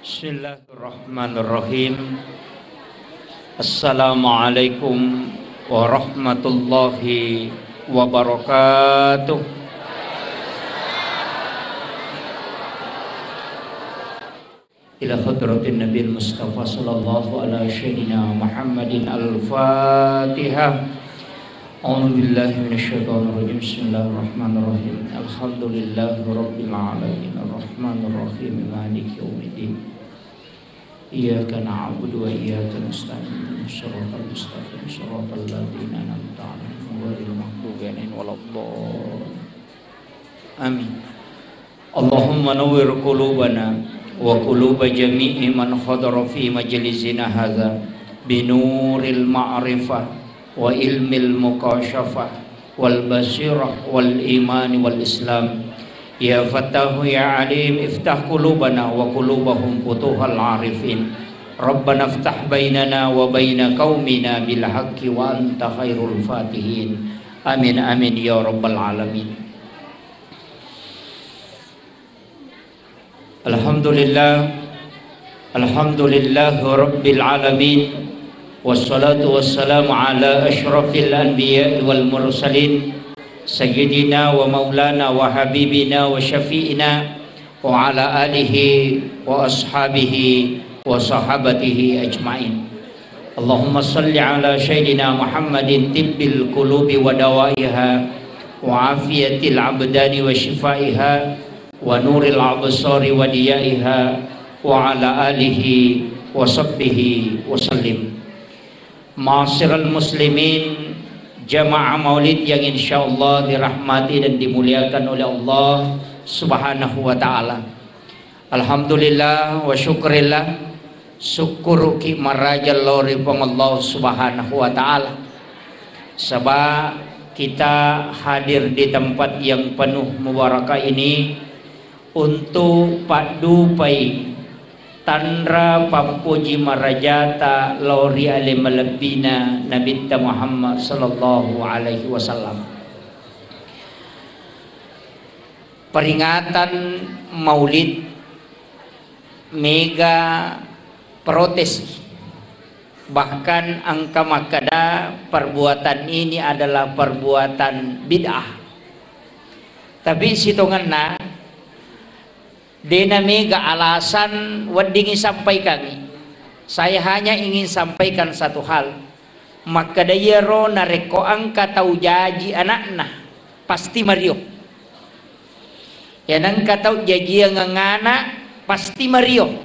Bismillahirrahmanirrahim. Assalamualaikum warahmatullahi wabarakatuh. Ila hadratin Nabil Mustafa sallallahu ala sayyidina Muhammadin al-Fatihah. A'udzu billahi minasyaitonir rajim. Bismillahirrahmanirrahim. Alhamdulillahi rabbil alamin arrahmanir rahim maliki yaumiddin. Iyyaka na'budu wa iyyaka nasta'in. Shiratal mustaqim shiratal ladzina an'amta 'alaihim ghairil maghdubi 'alaihim waladdallin. Amin. Allahumma nawwir qulubana wa quluba jami'i man hadara fi majlisina hadza binuril ma'rifah wa ilmil mukashafah wal basirah wal imani wal islam. Ya Fattahu ya Alim, iftah qulubana wa qulubahum futuhal arifin. Rabbana iftah bainana wa baina qaumina bil haqqi wa anta khairul fatihin. Amin amin ya rabbal alamin. Alhamdulillah, alhamdulillah rabbil alamin. Wassalatu wassalamu ala ashrafil anbiya wal mursalin sayyidina wa maulana wa habibina wa syafi'ina wa ala alihi wa ashabihi wa sahabatihi ajma'in. Allahumma salli ala sayyidina Muhammadin tibbil qulubi wa dawaiha wa afiyatil abdani wa shifaiha wa nuril absari wa diyaiha wa ala alihi wa sahbihi wa sallim. Ma'asyiral muslimin, jamaah maulid yang insyaallah dirahmati dan dimuliakan oleh Allah subhanahu wa ta'ala. Alhamdulillah wa syukurillah, syukur ki marajal lori pang Allah subhanahu wa ta'ala. Sebab kita hadir di tempat yang penuh mubarakah ini untuk padu pai tandra pampuji marajata lori ale malabina Nabi Muhammad sallallahu alaihi wasallam. Peringatan Maulid mega protes, bahkan angka makada perbuatan ini adalah perbuatan bid'ah. Tapi situnganna dena mega alasan wadingi sampai kami. Saya hanya ingin sampaikan satu hal. Maka dayero nareko angka tau jaji anakna pasti Mario. Ya nang katau jaji yang ngana pasti Mario.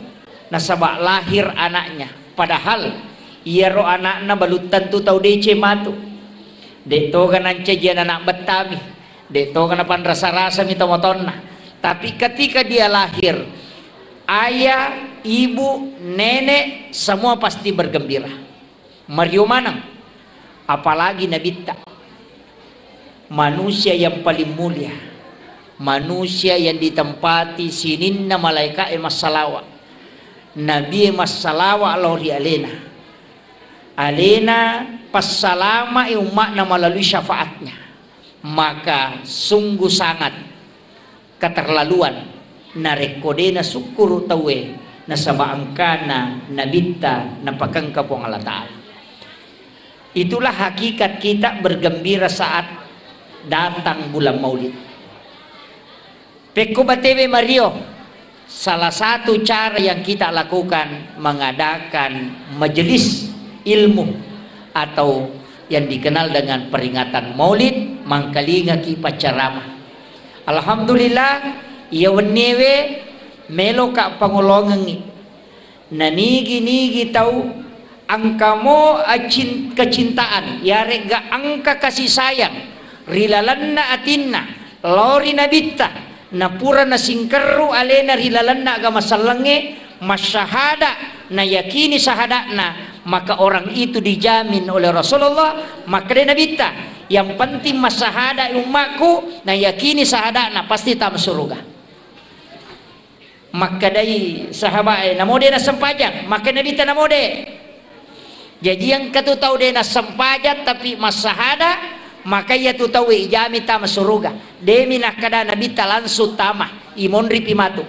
Nasabak lahir anaknya. Padahal iero anakna balut tentu tau DC matu. Deto kanan cajian anak betami. Deto kana pan rasa-rasa mita motonna. Tapi ketika dia lahir, ayah, ibu, nenek semua pasti bergembira. Mario manang, apalagi Nabita, manusia yang paling mulia, manusia yang ditempati sininna malaikat masalawa, Nabi masalawa lori alena, alena passalama umatna melalui syafaatnya. Maka sungguh sangat keterlaluan narekode na syukur tawe na sabaangkana nabita na pagkangkapong Allah Ta'ala. Itulah hakikat kita bergembira saat datang bulan Maulid. Peko batewe Mario, salah satu cara yang kita lakukan mengadakan majelis ilmu atau yang dikenal dengan peringatan Maulid mangkalinga ki pacaramah. Alhamdulillah ia wenewe melo ka pangolongan nanigi tahu angkamo kecintaan ya rega angka kasih sayang rilalanna atinna lori nabita napura na singkeru alena rilalanna agama salange masyahada na yakini sahadana, maka orang itu dijamin oleh Rasulullah. Maka dia nabita yang penting masahada umatku na yakini sahadana pasti tam surga. Maka dari sahabat namode na sempajak, maka nabita namode. Jadi yang katu tahu dia na sempajak tapi masahada, maka ia tu tahu ijami tam surga. Demi nak kada nabita langsung tamah imon ripimatu.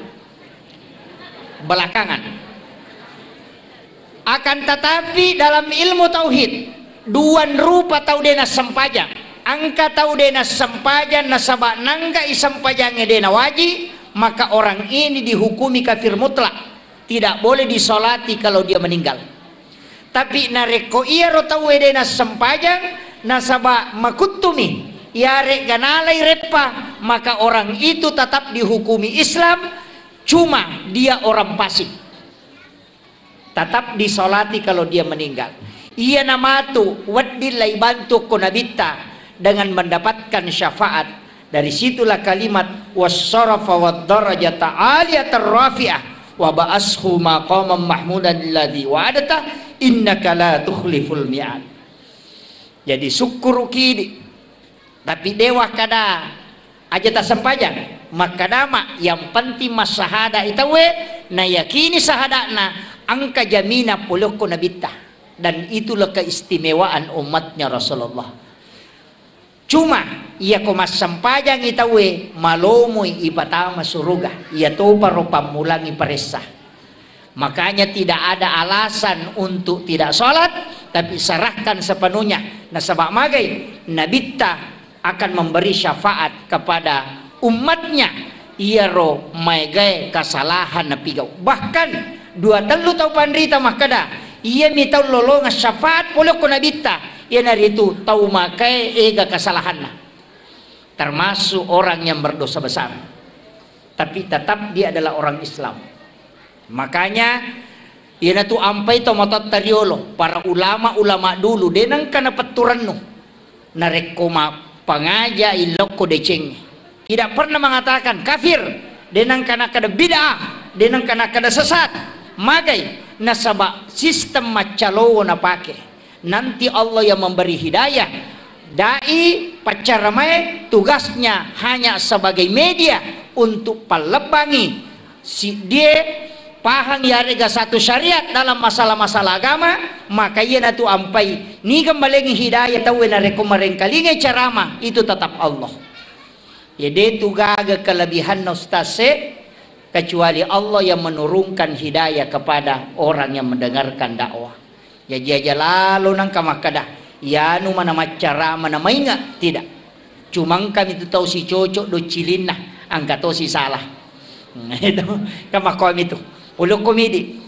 belakangan. Akan tetapi dalam ilmu tauhid, duan rupa tau dena sempajang, angka tau dena sempajang nasabak nangga isempajangnya dena wajib, maka orang ini dihukumi kafir mutlak, tidak boleh disolati kalau dia meninggal. Tapi nareko iya ro tau dena sempajang nasabak makutumi yare ganalai repa, maka orang itu tetap dihukumi Islam, cuma dia orang fasik, tetap disolati kalau dia meninggal. Ia namatu wadilai bantu konabita dengan mendapatkan syafaat. Dari situlah kalimat wassarafa wad-darajata aliyatar rafi'ah wa ba'ashu maqaman mahmudan alladhi wa'adata innaka la tukhliful mi'ad. Jadi syukur ukidi tapi dewa kada aja tak sempajang, maka nama yang penting mas sahada itawe na yakini sahadana angka jamina puluk nabita, dan itulah keistimewaan umatnya Rasulullah. Cuma ia ko mas sempajang itawe malomoi ipatama suruga ia topa ropa mulangi paresah. Makanya tidak ada alasan untuk tidak sholat, tapi serahkan sepenuhnya. Nasabak magai nabita akan memberi syafaat kepada umatnya. Ia ro magai kesalahan napigau. Bahkan 2 tau pandrita makada ia mitau lolonga syafaat polo ko nabita. Ia nari itu tau makai ega kesalahan, termasuk orang yang berdosa besar, tapi tetap dia adalah orang Islam. Makanya ia tu ampai to motot tariolo para ulama dulu denang kana peturan no narekoma pangaja iloko deceng, tidak pernah mengatakan kafir denang kana kada bid'ah, denang kana kada sesat. Magai nasaba sistem macalo na pake, nanti Allah yang memberi hidayah. Dai pacaramai tugasnya hanya sebagai media untuk pelebangi si dia pahang yarega satu syariat dalam masalah-masalah agama, maka ia natu ampai ni gembalengi hidayah tahu na rekomareng kalinga carama itu tetap Allah. Jadi tugaga kelebihan nostase kecuali Allah yang menurunkan hidayah kepada orang yang mendengarkan dakwah. Ya aja lalu nang kamakada ya nu mana macara mana mainga tidak. Cuma kami itu tahu si cocok do cilin nah angka tahu si salah. Itu kamakom itu. Ulu komedi.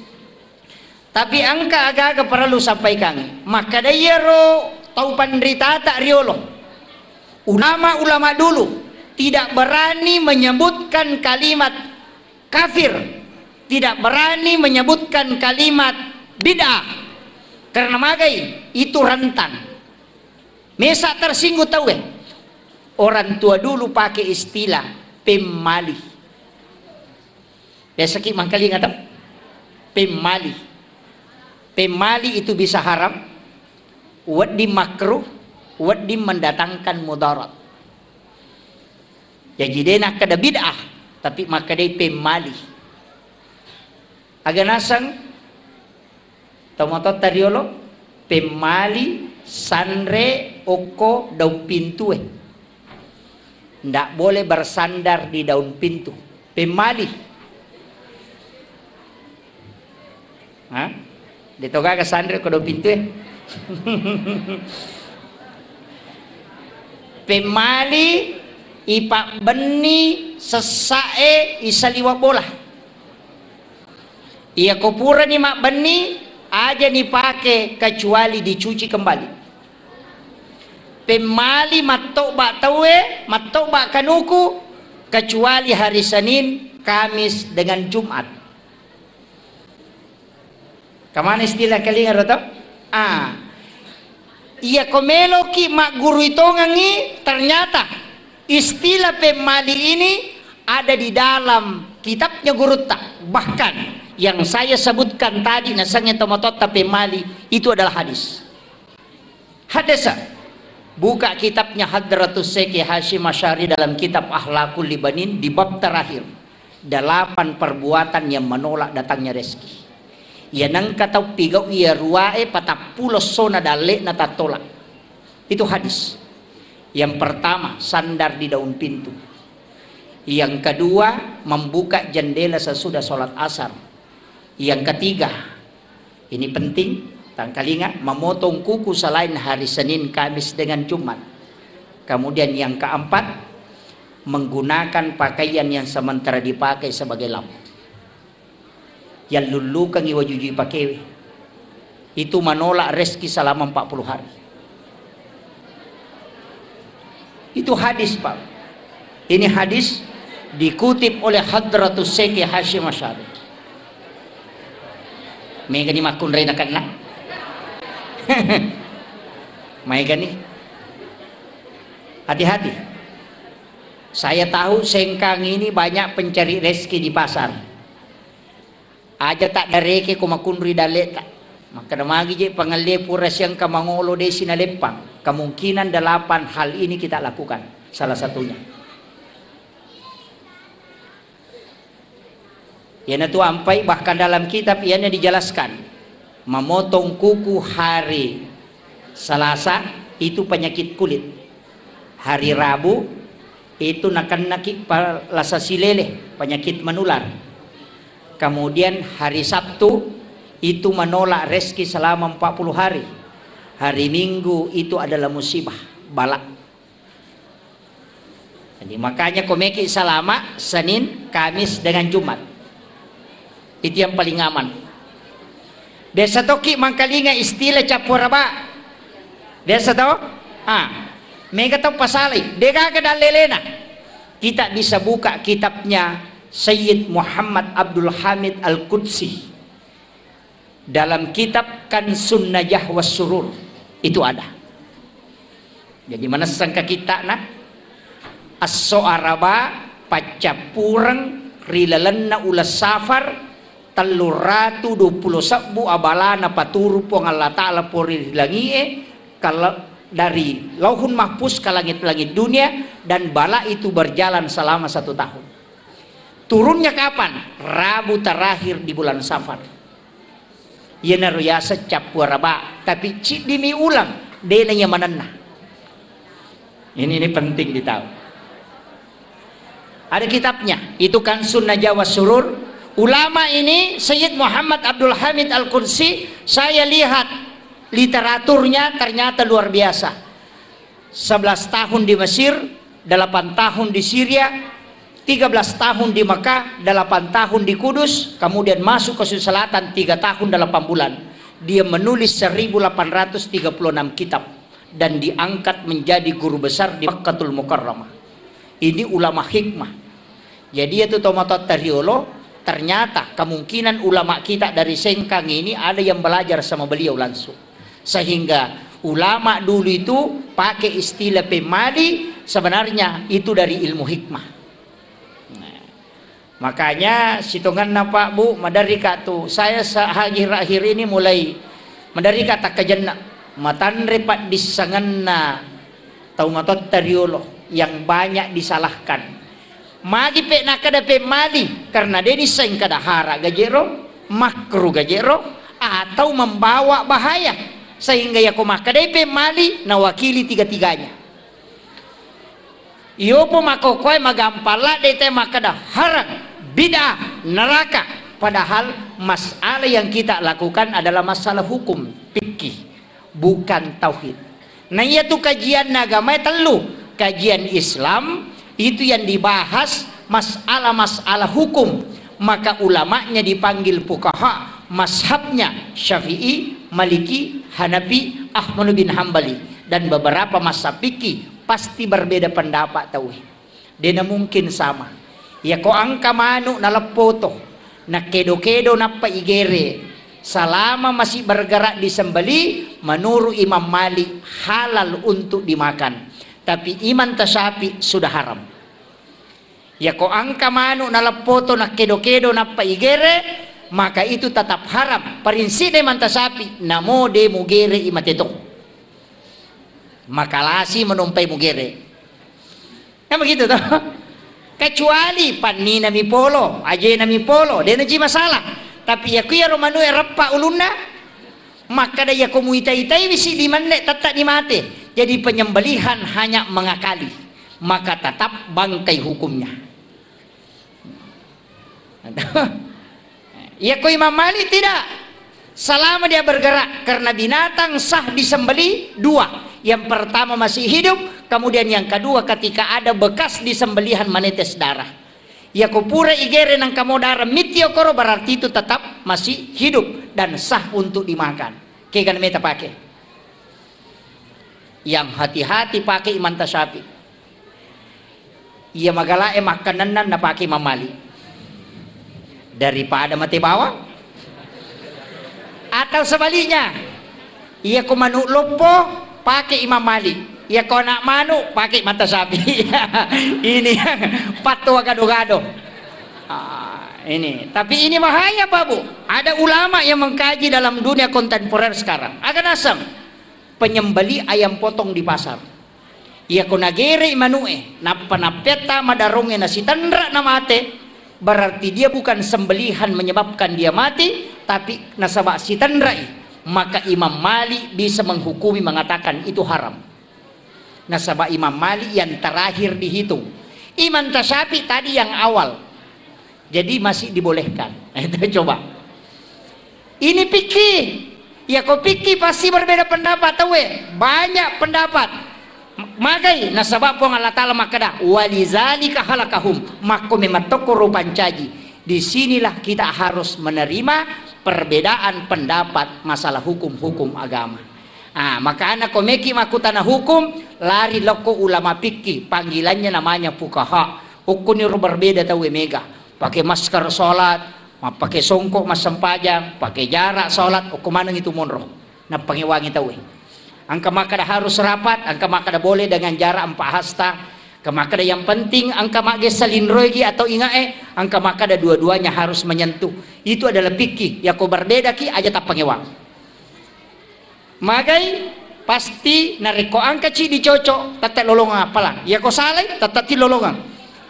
Tapi angka agak perlu sampaikan. Maka daya ro tahu pandrita tak riolo. Ulama dulu tidak berani menyebutkan kalimat kafir, tidak berani menyebutkan kalimat bid'ah, karena magai itu rentan. Mesa tersinggung tahu orang tua dulu pakai istilah pemali. Biasa ki mangkali ngatap pemali. Pemali itu bisa haram, wadi makruh, wadi mendatangkan mudarat. Ya jadi nak kada bid'ah, tapi maka dia pemali. Agak nasang tomato tariolo pemali sanre oko daun pintu ndak boleh bersandar di daun pintu. Pemali. Hah? Ditoga ke sandre ke daun pintu Pemali ipak beni sesae isaliwa bola. Ia kopura ni mak beni aja nih pakai kecuali dicuci kembali. Pemali matok bak kanuku kecuali hari Senin, Kamis dengan Jumat. Kamana istilah kalinga roto? Ia komelo ki mak guru itu ngangi ternyata istilah pemali ini ada di dalam kitabnya guru tak. Bahkan yang saya sebutkan tadi nasangnya tomatota pemali itu adalah hadis. Hadisa buka kitabnya Hadratus Syekh Hashim Asy'ari dalam kitab Akhlaqul Libanin di bab terakhir 8 perbuatan yang menolak datangnya rezeki. Ya nang kata pigau ia ruae patapulos sona dale na tatolak. Itu hadis. Yang pertama sandar di daun pintu. Yang kedua membuka jendela sesudah sholat asar. Yang ketiga, ini penting, tangkalinga, memotong kuku selain hari Senin, Kamis dengan Jumat. Kemudian yang keempat, menggunakan pakaian yang sementara dipakai sebagai lampu. Yang lulukan iwa jujui pakai itu menolak rezeki selama 40 hari. Itu hadis, Pak. Ini hadis dikutip oleh Hadratus Syekh Hashim Asy'ari. Mega ni makun rin akan na. Mega ni. Hati-hati. Saya tahu sengkang ini banyak pencari rezeki di pasar. Aja tak dareke ko makunri daleta. Maka namagi je pangalepuras yang kamangolo desi na lepang. Kemungkinan 8 hal ini kita lakukan. Salah satunya. Yana tu ampai bahkan dalam kitab ianya dijelaskan. Memotong kuku hari Selasa itu penyakit kulit. Hari Rabu itu nakik lasa silele, penyakit menular. Kemudian hari Sabtu itu menolak rezeki selama 40 hari. Hari Minggu itu adalah musibah, balak. Jadi makanya komeki selama Senin, Kamis dengan Jumat. Itu yang paling aman. Desa toki mangkalinga istilah capuraba. Desa to? Mega tahu pasali. Dega ke dalelena. Kita bisa buka kitabnya Sayyid Muhammad Abdul Hamid Al-Qudsi. Dalam kitab Kansun Najah was Surur itu ada. Jadi mana sangka kita nak as-so'araba pacapurang rilalanna ulas safar teluratu 20 sabbu abalana paturu po Allah Ta'ala pori langie kalau dari lauhun mahfuz ke langit-langit dunia dan bala itu berjalan selama 1 tahun. Turunnya kapan? Rabu terakhir di bulan Safar. Ia naruyasa capuaraba tapi cik dimi ulang denanya manana. Ini penting ditahu. Ada kitabnya itu kan Sunnah Jawa Surur. Ulama ini Sayyid Muhammad Abdul Hamid Al-Qudsi, saya lihat literaturnya ternyata luar biasa. 11 tahun di Mesir, 8 tahun di Syria, 13 tahun di Mekah, 8 tahun di Kudus, kemudian masuk ke Sulawesi Selatan 3 tahun 8 bulan. Dia menulis 1836 kitab dan diangkat menjadi guru besar di Makkatul Mukarramah. Ini ulama hikmah. Jadi itu tomatot tariolo. Ternyata kemungkinan ulama kita dari Sengkang ini ada yang belajar sama beliau langsung. Sehingga ulama dulu itu pakai istilah pemali, sebenarnya itu dari ilmu hikmah. Nah, makanya situngan Pak Bu madarika tu saya akhir-akhir ini mulai madarika tak kejenak matan repat disanganna tau matot tariolo yang banyak disalahkan. Magi pe nakada pe mali karena dia diseng kada hara gajero makruh gajero atau membawa bahaya sehingga ya makada pe mali na wakili tiga-tiganya. Iyo po makokoy magampala dete makada haram bid'ah neraka, padahal masalah yang kita lakukan adalah masalah hukum fikih bukan tauhid. Nah iya tuh kajian agama telu, kajian Islam itu yang dibahas masalah-masalah hukum, maka ulamanya dipanggil fuqaha, mazhabnya Syafi'i, Maliki, Hanafi, Ahmad bin Hambali, dan beberapa mazhab fikih pasti berbeda pendapat tauhid. Dia mungkin sama. Ya ko angka manu nalapoto, na kedo-kedo na paigere, selama masih bergerak di sembeli, menurut Imam Malik halal untuk dimakan. Tapi iman tasapi sudah haram. Ya ko angka manu nalapoto na kedo-kedo na paigere, maka itu tetap haram. Prinsip iman tasapi namo de mugere imateto. Makalasi menumpai mugere. Nah begitu toh. Kecuali panni nami polo, aje nami polo, dia naji masalah. Tapi ya kuya romanu erapa uluna, maka daya komuitai-tai bisi di mana tetap dimate. Jadi penyembelihan hanya mengakali, maka tetap bangkai hukumnya. Ya kok Imam Malik tidak. Selama dia bergerak, karena binatang sah disembeli dua. Yang pertama masih hidup, kemudian yang kedua ketika ada bekas disembelihan menetes darah. Ya kupura igere nang kamu darah mitio koro, berarti itu tetap masih hidup dan sah untuk dimakan. Kayak meta pakai. Yang hati-hati pakai Imam Tasyafi. Ia magala makanan na pakai Imam Malik. Daripada mati bawang. Atau sebaliknya, ia ko manuk lopo pakai Imam Malik, ia ko nak manuk pakai Imam Tasyafi. Ini fatwa gado-gado. Ini, tapi ini bahaya Pak Bu. Ada ulama yang mengkaji dalam dunia kontemporer sekarang. Akan asam penyembeli ayam potong di pasar. Ia ko nagere manue, napanapeta madarunge nasi tandra na mate. Berarti dia bukan sembelihan menyebabkan dia mati, tapi nasabak si tandrai. Maka Imam Malik bisa menghukumi mengatakan itu haram. Nasabak Imam Malik yang terakhir dihitung. Imam Tasyafi tadi yang awal. Jadi masih dibolehkan. Itu coba. Ini fikih. Ya kok fikih pasti berbeda pendapat tahu banyak pendapat. Magai nasabab pong Allah Ta'ala makada walizalika halakahum mako mematokoro pancaji. Disinilah kita harus menerima perbedaan pendapat masalah hukum-hukum agama. Maka anak komeki makutana hukum lari loko ulama fikih, panggilannya namanya fuqaha. Hukumnya berbeda tahu mega. Pakai masker sholat, pakai songkok mas sempajang, pakai jarak sholat, hukuman itu monroh. Nah pangiwangi tahu. Angka makada harus rapat, angka makada boleh dengan jarak 4 hasta. Angka makada yang penting, angka makge salinrogi atau ingae, angka makada dua-duanya harus menyentuh. Itu adalah fikih. Ya kau berbeda ki aja tak pangewang. Magai pasti nariko angka ci dicocok, tetap lolongan apalah. Ya kau saleh, tetap ti lolongan.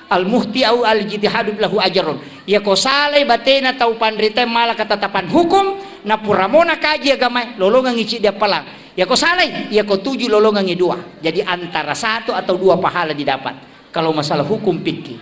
Al muhti au al jitihadu lahu ajarun. Ya kau saleh batena tau pandrite malah ketetapan hukum, na puramona kaji agama lolongan ngici dia palang. Ya kau saleh, ya kau 7 lolongannya 2. Jadi antara 1 atau 2 pahala didapat. Kalau masalah hukum fikih.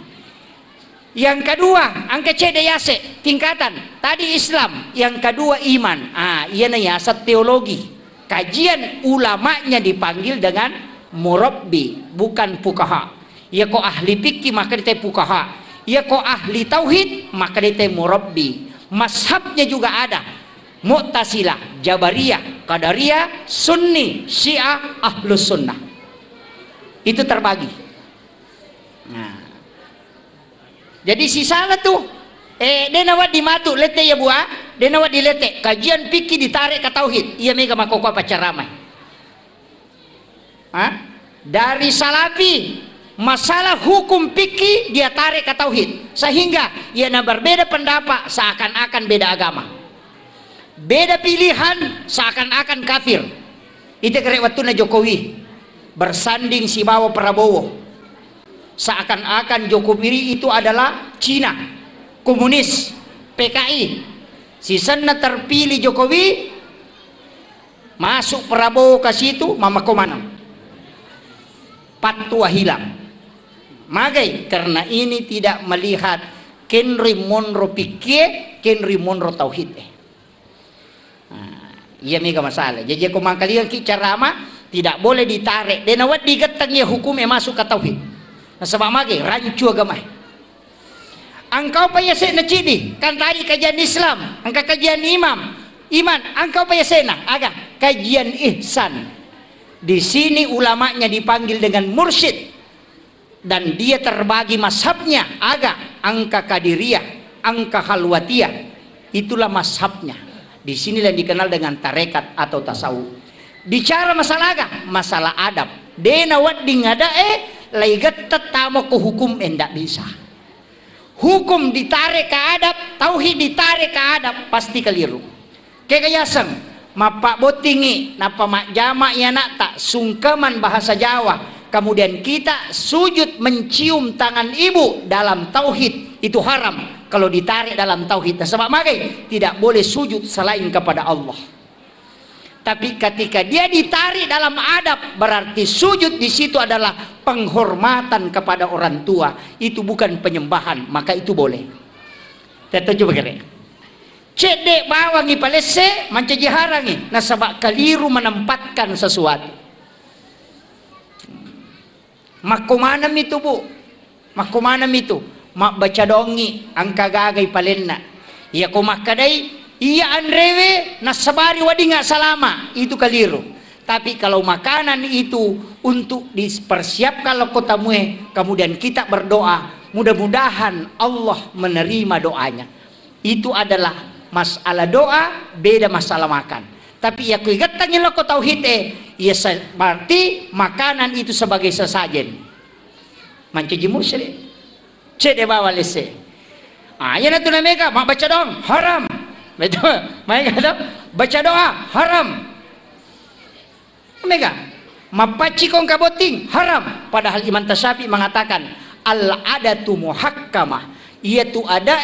Yang kedua, angka cedeyase tingkatan. Tadi Islam, yang kedua iman. Iya nayasat teologi. Kajian ulamanya dipanggil dengan murabbi, bukan fuqaha. Ya kau ahli fikih maka dia fuqaha. Ya kau ahli tauhid maka dia murabbi. Mazhabnya juga ada. Mu'tazilah, Jabariyah, Qadariyah, Sunni, Syiah, Ahlus Sunnah. Itu terbagi. Nah. Jadi si salah tuh dia nawat di matu lete ya buah, dia nawat di lete. Kajian fikih ditarik ke tauhid. Iya mega makoko pacaramai. Dari salafi masalah hukum fikih dia tarik ke tauhid. Sehingga ia berbeda pendapat seakan-akan beda agama. Beda pilihan seakan-akan kafir. Itu kira waktu na Jokowi bersanding si bawa Prabowo, seakan-akan Jokowi itu adalah Cina, komunis, PKI. Si sana terpilih Jokowi, masuk Prabowo ke situ, mama komana patwa hilang. Magai karena ini tidak melihat Henry Monroe pikir, Henry Monroe tauhid. Iya mega masalah. Jadi aku mangkalian ki carama tidak boleh ditarik. Dan awat digetangnya hukumnya masuk ke tauhid. Nah sebab mage rancu agama. Engkau payasena cidi kan tadi kajian Islam, angka kajian iman, engkau payasena agak kajian ihsan. Di sini ulamanya dipanggil dengan mursyid dan dia terbagi mazhabnya agak angka kadiriyah, angka khalwatiyah. Itulah mazhabnya. Di sinilah yang dikenal dengan tarekat atau tasawuf. Bicara masalah agama, masalah adab. Dena wad dingada laigat tetamo ke hukum endak bisa. Hukum ditarik ke adab, tauhid ditarik ke adab, pasti keliru. Kekayasan, mapak botingi, napa mak jamak ya nak tak sungkeman bahasa Jawa. Kemudian kita sujud mencium tangan ibu dalam tauhid itu haram. Kalau ditarik dalam tauhid, sebab magai tidak boleh sujud selain kepada Allah. Tapi ketika dia ditarik dalam adab, berarti sujud di situ adalah penghormatan kepada orang tua. Itu bukan penyembahan, maka itu boleh. Kita coba kira. Cedek bawangi palese mancaji harangi nasabak keliru menempatkan sesuatu. Makumanam itu bu, makumanam itu mak baca dongi angka gagai palenna. Iya kumakadai iya andrewe nasabari wadi nggak salama itu keliru. Tapi kalau makanan itu untuk dipersiapkan kalau kotamue, kemudian kita berdoa, mudah-mudahan Allah menerima doanya. Itu adalah masalah doa, beda masalah makan. Tapi ya kuigatanya lo ko tauhid ya berarti makanan itu sebagai sesajen. Mancaji musyrik. Cede bawa lese. Ya na tunai mega mak baca dong haram. Betul. Mereka tu baca doa haram. Mega mapaci kong kaboting haram. Padahal Imam Tasyafi mengatakan al-adatu muhakkamah. Ia tu ada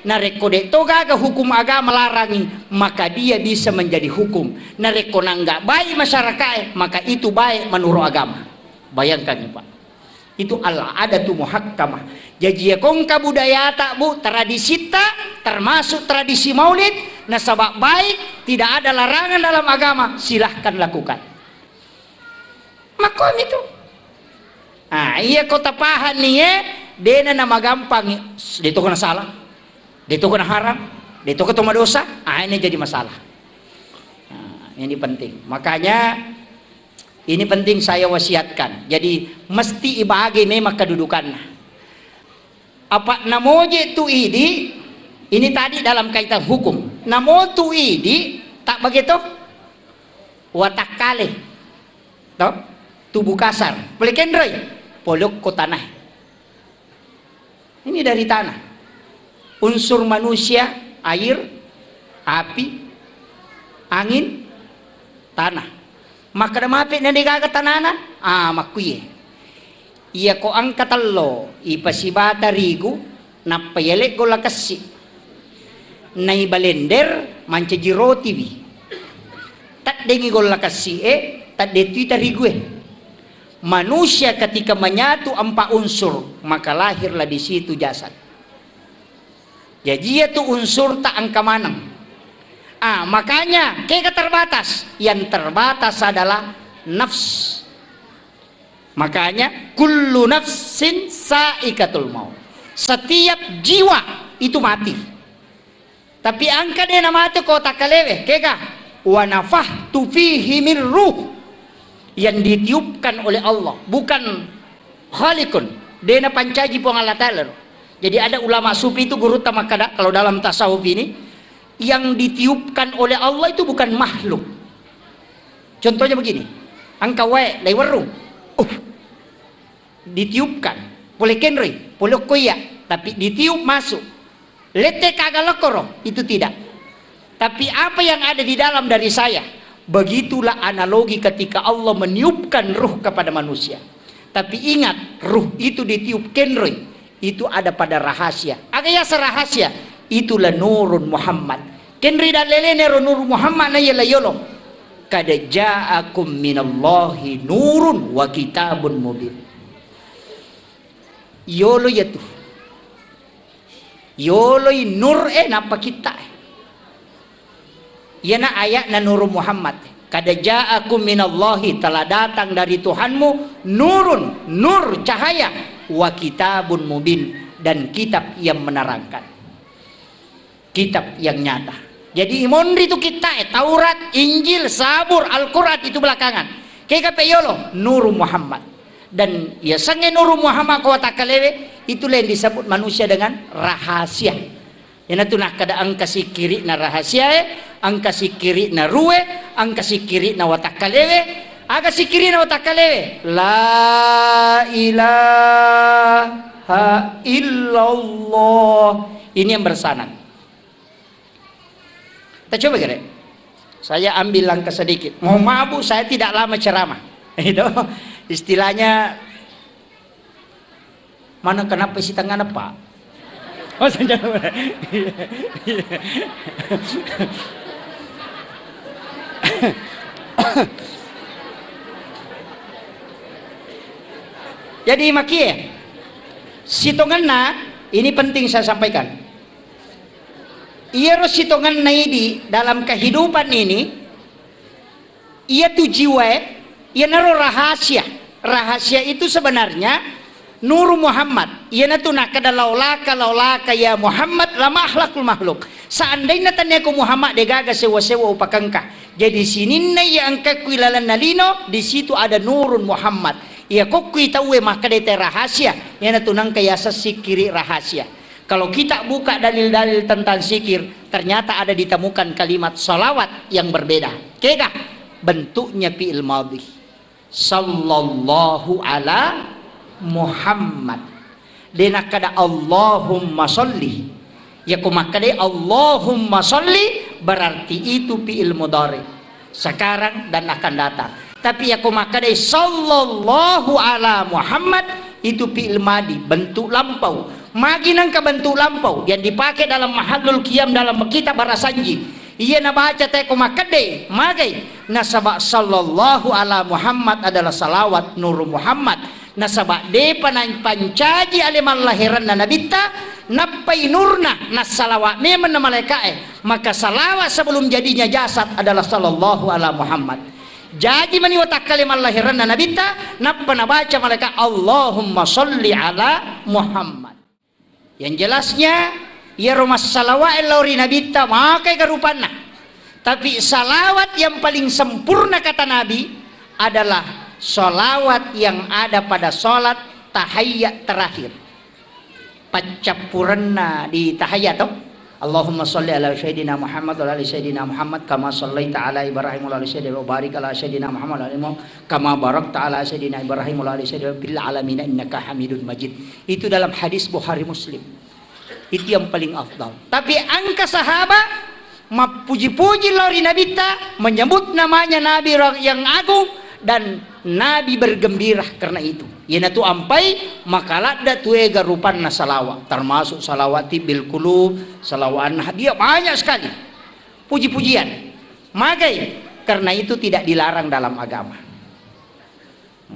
narekode toga ke hukum agama larangi, maka dia bisa menjadi hukum. Narekona enggak baik masyarakat, maka itu baik menurut agama. Bayangkan ya Pak. Itu al-adatu muhakkamah. Jadi ya kong kabudaya tak bu, tradisi tak termasuk tradisi maulid, nasabak baik, tidak ada larangan dalam agama, silahkan lakukan. Makom itu. Iya kota pahan nih dena nama gampang, dia itu kena salah, dia itu kena haram, dia itu ketemu dosa, ini jadi masalah. Ini penting. Makanya ini penting saya wasiatkan. Jadi mesti ibagi memang kedudukannya. Apa namoje tu ini tadi dalam kaitan hukum. Namo tu tak begitu? Watak kali, toh tubuh kasar, pelekendrai, polok ko tanah. Ini dari tanah. Unsur manusia, air, api, angin, tanah. Maka damapit na digagat tanana, makuye. Iya ko ang katalo, ipasibata rigu, napayalik ko lakasi. Naibalender, mancaji roti bi. Tak dengi ko lakasi tak detuita rigu Manusia ketika menyatu empat unsur, maka lahirlah di situ jasad. Jadi itu unsur tak angka manang. Makanya kayak terbatas. Yang terbatas adalah nafs. Makanya kullu nafsin saikatul maut. Setiap jiwa itu mati. Tapi angka dia mati kau tak kalewe. Kega wa nafahtu fihi min ruh. Yang ditiupkan oleh Allah, bukan khalikun. Dena pancaji pengalatar. Jadi ada ulama sufi itu guru tamakada kalau dalam tasawuf ini, yang ditiupkan oleh Allah itu bukan makhluk. Contohnya begini, angka wae lai warung, ditiupkan, boleh kenri, boleh koya, tapi ditiup masuk. Lete kagalokoro itu tidak. Tapi apa yang ada di dalam dari saya? Begitulah analogi ketika Allah meniupkan ruh kepada manusia. Tapi ingat, ruh itu ditiup kenri, itu ada pada rahasia. Agaknya serahasia, itulah nurun Muhammad. Kenri dan lelene nur Muhammad na yala yolo. Kada ja'akum minallahi nurun wa kitabun mubin. Yolo yatu. Yolo nur napa kita. Yana ayat na nur Muhammad. Kada ja'akum minallahi, telah datang dari Tuhanmu nurun, nur cahaya, wa kitabun mubin, dan kitab yang menerangkan, kitab yang nyata. Jadi imondri itu kita Taurat, Injil, Zabur, Al-Quran itu belakangan. Kayak yolo nur Muhammad. Dan ya sange nur Muhammad kau tak kalewe, itulah yang disebut manusia dengan rahasia. Yana tu nak kada ang kasi kiri na rahasia ang kasi kiri na ruwe, ang kasi kiri na watakalewe, aga si kiri na watakalewe. La ilaha illallah. Ini yang bersanad. Kita coba kira. Saya ambil langkah sedikit. Mohon maaf Bu, saya tidak lama ceramah. Itu istilahnya mana kenapa isi tangan apa? Oh, saya jadi makie sitongan na ini penting saya sampaikan. Ia rositongan naidi dalam kehidupan ini, ia tu jiwa, ia naro rahasia. Rahasia itu sebenarnya Nur Muhammad. Ia natu nakada laulaka ya Muhammad lama akhlakul makhluk. Seandainya tanya ku Muhammad degaga sewa-sewa upakangka. Jadi sini na yang kekuilalan nalino di situ ada Nurun Muhammad. Ia kokui tahu maka dete rahasia. Ia natu nang kayasa sikiri rahasia. Kalau kita buka dalil-dalil tentang sikir, ternyata ada ditemukan kalimat salawat yang berbeda. Kega bentuknya fi'il madhi. Sallallahu ala Muhammad. Dena kada Allahumma sholli. Ya kumakade Allahumma sholli berarti itu fi'il mudhari. Sekarang dan akan datang. Tapi ya kumakade sallallahu ala Muhammad itu fi'il madi, bentuk lampau. Maginang ke bentuk lampau yang dipakai dalam mahallul qiyam dalam kitab Barasanji. Ia na baca teh kumakade magai nasaba sallallahu ala Muhammad adalah salawat Nur Muhammad. Nasaba de pancaji aliman lahiran na nabita napai nurna nasalawat memang na malaikae. Maka salawat sebelum jadinya jasad adalah sallallahu ala Muhammad. Jadi mani watak kalimat lahiran na nabita napa nabaca malaikat Allahumma sholli ala Muhammad. Yang jelasnya ya rumah salawat lauri nabita makai garupana. Tapi salawat yang paling sempurna kata Nabi adalah salawat yang ada pada salat tahayyat terakhir. Pacapuranna di tahayyat toh. Allahumma sholli ala sayyidina Muhammad wa ala sayyidina Muhammad kama shallaita ala Ibrahim wa ala sayyidina wa barik ala sayyidina Muhammad wa ala kama barakta ala sayyidina Ibrahim wa ala sayyidina bil alamin innaka Hamidun Majid. Itu dalam hadis Bukhari Muslim. Itu yang paling afdal. Tapi angka sahabat puji-puji lori nabita menyebut namanya Nabi yang agung dan Nabi bergembira karena itu. Yana tu ampai makalat da tuega rupanna salawat termasuk salawati bil qulub, salawat dia banyak sekali. Puji-pujian. Magai karena itu tidak dilarang dalam agama.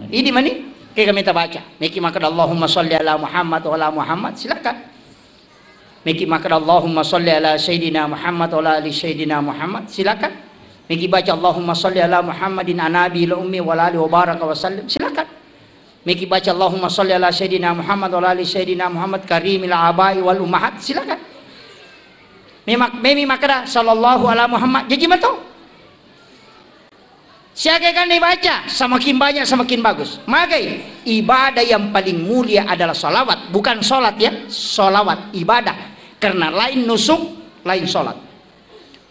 Ini mani kayak kami baca. Miki maka Allahumma sholli ala Muhammad wa ala Muhammad silakan. Miki maka Allahumma sholli ala sayyidina Muhammad wa ala ali sayyidina Muhammad silakan. Miki baca Allahumma sholli ala Muhammadin anabi la ummi wa ali wa baraka wa sallim silakan. Miki baca Allahumma sholli ala sayyidina Muhammad wa ala ali sayyidina Muhammad karimil abai wal ummahat silakan. Memi makada sallallahu ala Muhammad jadi betul. Siapa kan dibaca semakin banyak semakin bagus. Maka ibadah yang paling mulia adalah salawat, bukan solat ya, salawat ibadah. Karena lain nusuk, lain solat.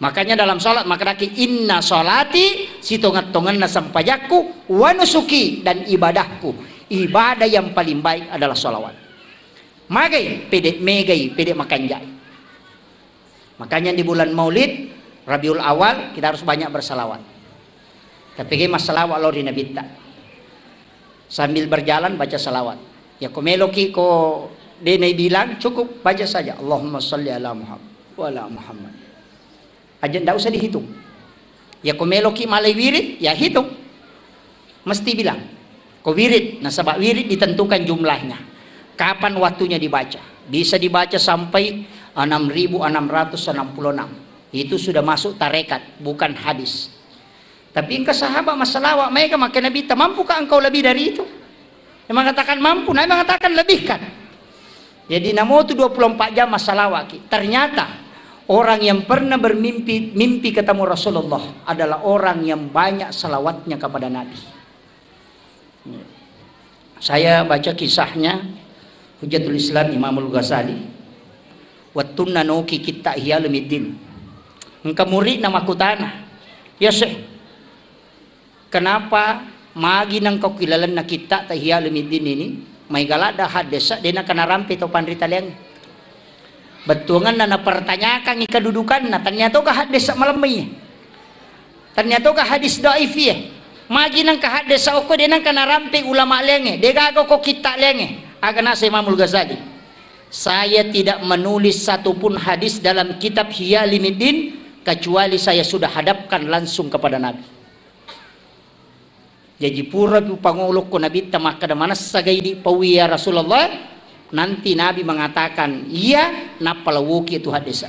Makanya dalam solat maka daki inna solati sitongat-tongan nasampajaku wa nusuki dan ibadahku. Ibadah yang paling baik adalah salawat. Magai pede megai pede makanjai. Makanya di bulan Maulid Rabiul Awal kita harus banyak bersalawat. Tapi masalah walau di nabita sambil berjalan baca salawat. Ya komeloki ko dene bilang cukup baca saja Allahumma sholli ala Muhammad wa ala Muhammad. Aja ndak usah dihitung. Ya komeloki malai wirid ya hitung. Mesti bilang. Ko wirid, nah sebab wirid ditentukan jumlahnya. Kapan waktunya dibaca? Bisa dibaca sampai 6.666. Itu sudah masuk tarekat, bukan hadis. Tapi engkau sahabat masalah mereka maka Nabi mampukah engkau lebih dari itu? Yang mengatakan mampu, Nabi mengatakan lebihkan. Jadi namo itu 24 jam masalah waki. Ternyata orang yang pernah mimpi ketemu Rasulullah adalah orang yang banyak salawatnya kepada Nabi. Saya baca kisahnya Hujatul Islam Imamul Ghazali. Wattunna nuki kita hiyalumiddin. Engkau murid nama kutana. Ya Syekh. Kenapa magi nang kau kilalan na kita tahiyalumiddin ini? May galada hadesa dina kana rampi to pandrita liang. Betungan na pertanyakan kedudukan na ternyata ka hadesa malamnya. Ternyata ka hadis dhaif ya. Magi nang kahades sa oko dinang kana rampi ulama lenge degago ko kita lenge agana sa Imamul Ghazali. Saya tidak menulis satupun hadis dalam kitab Hiyalimiddin kecuali saya sudah hadapkan langsung kepada Nabi. Jadi pura panguluk ko Nabi tamaka mana sagay di pawiya Rasulullah nanti Nabi mengatakan iya napalawuki itu hadis.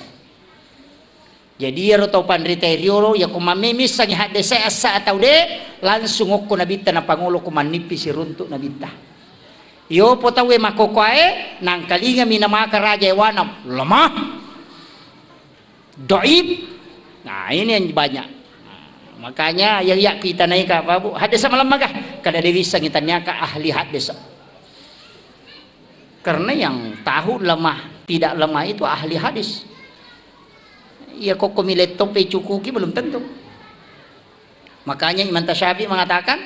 Jadi ya tau pandrita terioro ya kumamemis sang hade saya asa atau de langsung okko nabita na pangulo kumanipis runtuk nabita. Yo potawe makokoe nang kalinga minamaka raja ewanam lemah, doib. Nah ini yang banyak. Nah, makanya ya kita naik apa bu? Hadis malam magah kada dewisa ngitanya ka ahli hadis. Karena yang tahu lemah tidak lemah itu ahli hadis. Ya kok komilet tope cukuki belum tentu. Makanya Imam Tasyafi mengatakan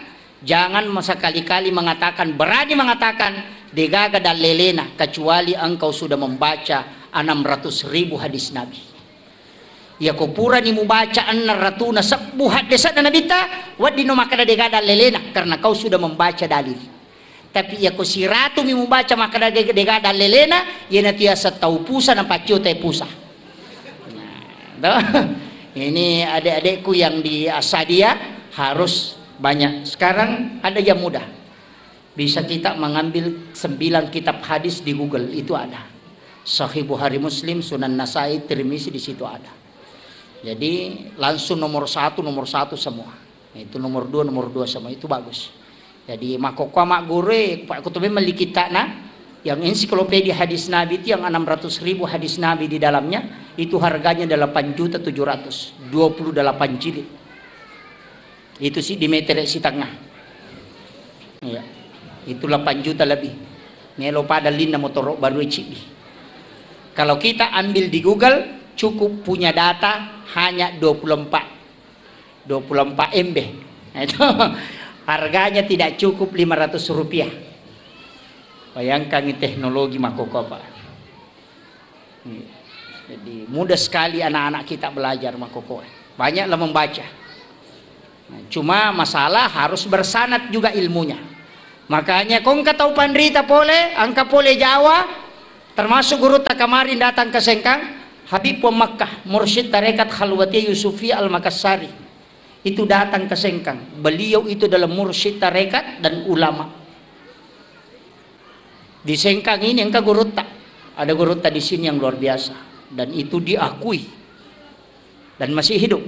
jangan sekali-kali mengatakan, berani mengatakan degaga dan lelena kecuali engkau sudah membaca 600.000 hadis Nabi. Ya kau pura ni membaca 600 sebuah hadis Nabi ta wadino maka degaga dan lelena karena kau sudah membaca dalil. Tapi ya kau siratu mi membaca maka degaga dan lelena ya nanti asa tau pusa na pacio te pusa. Ini adik-adikku yang di Asadia harus banyak. Sekarang ada yang mudah, bisa kita mengambil 9 kitab hadis di Google, itu ada. Sahih Bukhari, Muslim, Sunan Nasai, Tirmizi, di situ ada. Jadi langsung nomor satu semua. Itu nomor 2 semua, itu bagus. Jadi makokwa mak gure pak kutubi melikita na yang ensiklopedia hadis Nabi itu yang 600.000 hadis Nabi di dalamnya itu harganya 8.700.000, 28 jilid. Itu sih di meter si tengah. Ya. Itu 8 juta lebih. Melo pada lina motor baru cibi. Kalau kita ambil di Google cukup punya data hanya 24 MB. Itu harganya tidak cukup 500 rupiah. Bayangkan teknologi makoko Pak. Jadi mudah sekali anak-anak kita belajar makoko. Banyaklah membaca. Nah, cuma masalah harus bersanad juga ilmunya. Makanya kau tahu pandrita pole, angka pole Jawa, termasuk guru tak kemarin datang ke Sengkang, Habib Makkah, Mursyid Tarekat Khalwati Yusufi Al-Makassari. Itu datang ke Sengkang. Beliau itu adalah mursyid tarekat dan ulama. Di Sengkang ini engkau gurutta, ada gurutta di sini yang luar biasa dan itu diakui dan masih hidup,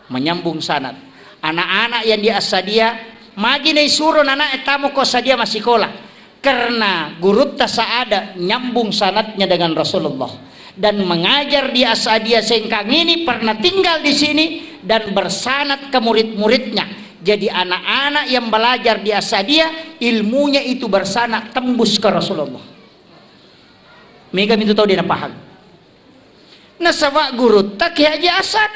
menyambung sanad. Anak-anak yang di Asadia magi nei suruh anak etamu ko sadia masih sekolah karena gurutta saada nyambung sanadnya dengan Rasulullah dan mengajar di Asadia Sengkang ini pernah tinggal di sini dan bersanad ke murid-muridnya. Jadi anak-anak yang belajar di Asadia ilmunya itu bersanad tembus ke Rasulullah. Mereka itu tahu dia paham. Nasabak guru tak Haji Asad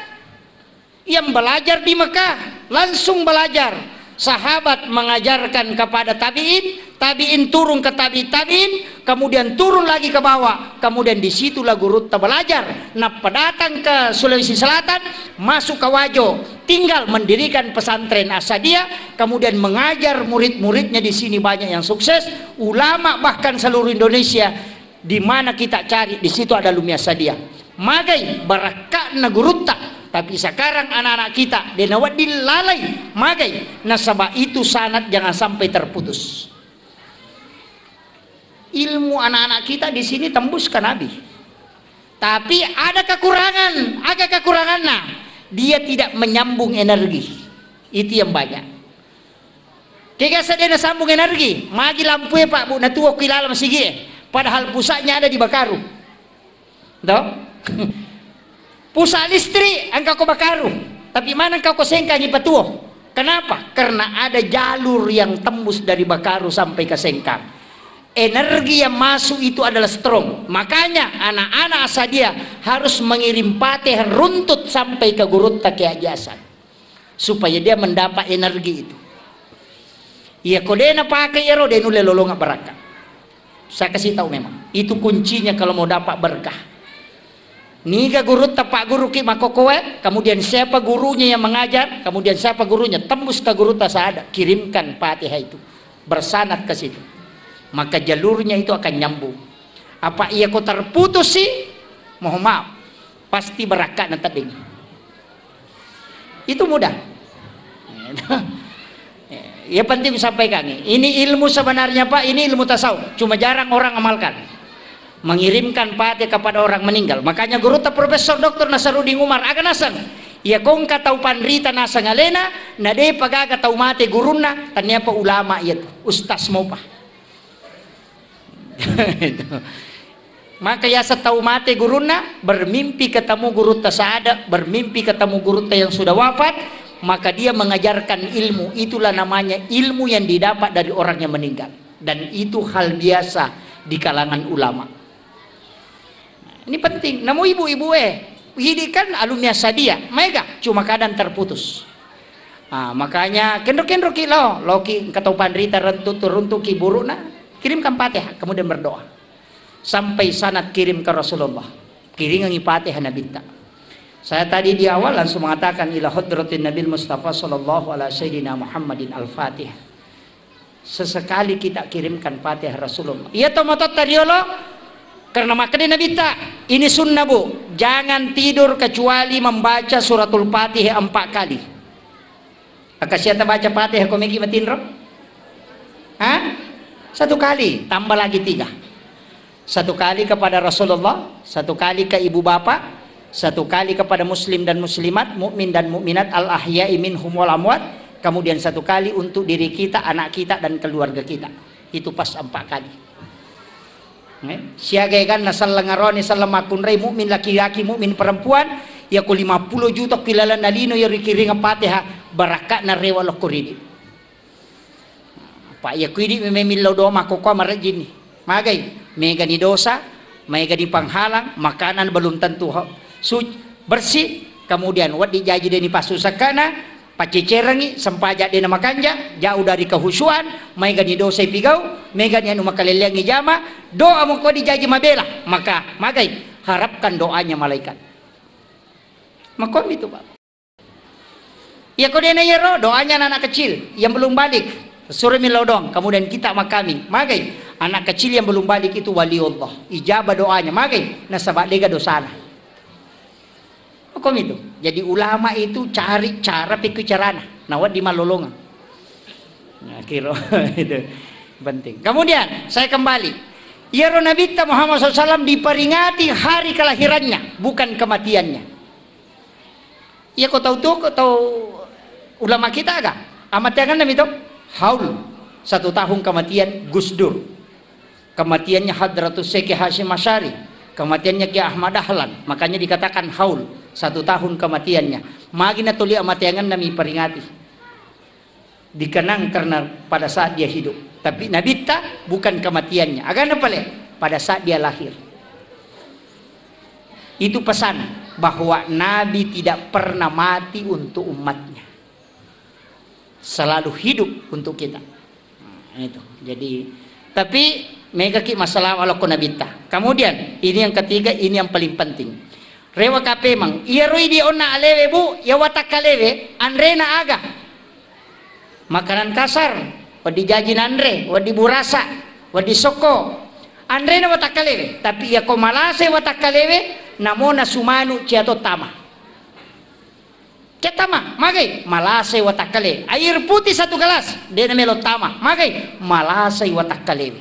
yang belajar di Mekah langsung belajar. Sahabat mengajarkan kepada tabiin, tabiin turun ke tabiin, kemudian turun lagi ke bawah, kemudian disitulah guru tak belajar. Nah, datang ke Sulawesi Selatan, masuk ke Wajo, tinggal mendirikan pesantren Asadia, kemudian mengajar murid-muridnya di sini banyak yang sukses, ulama bahkan seluruh Indonesia di mana kita cari di situ ada Lumia Asadia. Magai barakatna guru tak. Tapi sekarang anak-anak kita denawat dilalai magai nasabah itu sanad jangan sampai terputus. Ilmu anak-anak kita di sini tembus ke Nabi. Tapi ada kekurangan, nah dia tidak menyambung energi. Itu yang banyak. Kaya sadena sambung energi, magi lampu ya Pak Bu, natuwa kilala masigi. Padahal pusatnya ada di Bakaru. Toh? Pusat listrik angka ko Bakaru, tapi mana kau Sengkang ipatuo? Kenapa? Karena ada jalur yang tembus dari Bakaru sampai ke Sengkang. Energi yang masuk itu adalah strong. Makanya anak-anak Asadia harus mengirim patih runtut sampai ke guru takiajasan supaya dia mendapat energi itu. Iya kodena pakai ero denu lelolonga berkah. Saya kasih tahu memang itu kuncinya kalau mau dapat berkah. Niga guru tapak guru ki makokoe, kemudian siapa gurunya yang mengajar, kemudian siapa gurunya tembus ke guru tasada, kirimkan Fatihah itu bersanad ke situ, maka jalurnya itu akan nyambung. Apa ia kau terputus sih? Mohon maaf, pasti berakat nanti ding. Itu mudah. Ya penting sampaikan ini ilmu sebenarnya Pak, ini ilmu tasawuf, cuma jarang orang amalkan. mengirimkan pate kepada orang meninggal. Makanya guru ta Profesor Dr. Nasarudin Umar aga nasang ya kong katau panrita nasang alena na de pagaga tau mate guruna tanya pa ulama iya ustaz mo pa. Maka ya setau mate guruna bermimpi ketemu guru tasada, bermimpi ketemu guru yang sudah wafat, maka dia mengajarkan ilmu. Itulah namanya ilmu yang didapat dari orang yang meninggal, dan itu hal biasa di kalangan ulama. Ini penting. Namu ibu-ibu hidi kan alumni sadia, mereka cuma kadang terputus. Makanya kendro-kendro kilo loki katau pandrita rentu ki buruna kirimkan Fatihah kemudian berdoa. Sampai sanad kirim ke Rasulullah, kiringan Fatihah nabita. Saya tadi di awal langsung mengatakan ila hadratin Nabil Mustafa sallallahu alaihi sayyidina Muhammadin al-Fatihah. Sesekali kita kirimkan Fatihah Rasulullah. Iya toh motot tadi lo karena makanya nabita. Ini sunnah bu, jangan tidur kecuali membaca suratul Fatihah 4 kali. Akasiata baca Fatihah komiki matinro? 1 kali, tambah lagi 3. 1 kali kepada Rasulullah, 1 kali ke ibu bapak, 1 kali kepada muslim dan muslimat, mukmin dan mukminat, al-ahya'i minhum wal amwat, kemudian 1 kali untuk diri kita, anak kita dan keluarga kita. Itu pas 4 kali. Siagai kan nasal ngaroni salamakun rei mukmin laki-laki mukmin perempuan ya ku 50 juta kilala nalino ya rikiring Fatihah barakat na rewa lokuridi. Pak ya kuidi memillo do makoko marajini. Magai mega di dosa, mega di panghalang, makanan belum tentu bersih, kemudian wat dijaji deni pasusakana, pacecerangi, sempaja dena makanja, jauh dari kehusuan, mega di dosa pigau, mega ni anu makaleliangi jama, doa mo ko dijaji mabela, maka magai harapkan doanya malaikat. Makom itu Pak. Ya kau dena yero doanya anak kecil yang belum balik. Suruh milodong, kemudian kita makami. Magai anak kecil yang belum balik itu wali Allah. Ijabah doanya. Magai nasabak lega dosana. Hukum itu. Jadi ulama itu cari cara pikir carana. Nawat di malolongan. Nah, kira itu penting. Kemudian saya kembali. Ya Nabi Muhammad SAW diperingati hari kelahirannya, bukan kematiannya. Ya kau tahu tuh, kau tahu ulama kita agak amat jangan Nabi itu. Haul 1 tahun kematian Gus Dur, kematiannya Hadratus Syekh Hasyim Asy'ari, kematiannya Ki Ahmad Dahlan, makanya dikatakan haul 1 tahun kematiannya. Magina tuli amatiangan nami peringati dikenang karena pada saat dia hidup, tapi Nabi tak bukan kematiannya agak pale pada saat dia lahir. Itu pesan bahwa Nabi tidak pernah mati untuk umatnya, selalu hidup untuk kita. Itu. Jadi tapi mega ki masalah ala kunabita. Kemudian ini yang ketiga, ini yang paling penting. Rewa kape mang iya roi di onna alewe bu ya watakalewe anrena aga. Makanan kasar wadi jajin andre, wadi burasa, wadi soko. Anrena watakalewe, tapi ya komalase watakalewe namona sumanu ciato tama. Ketama, magai malasai watakale. Air putih 1 gelas, dia namelo tama. Magai malasai watakale.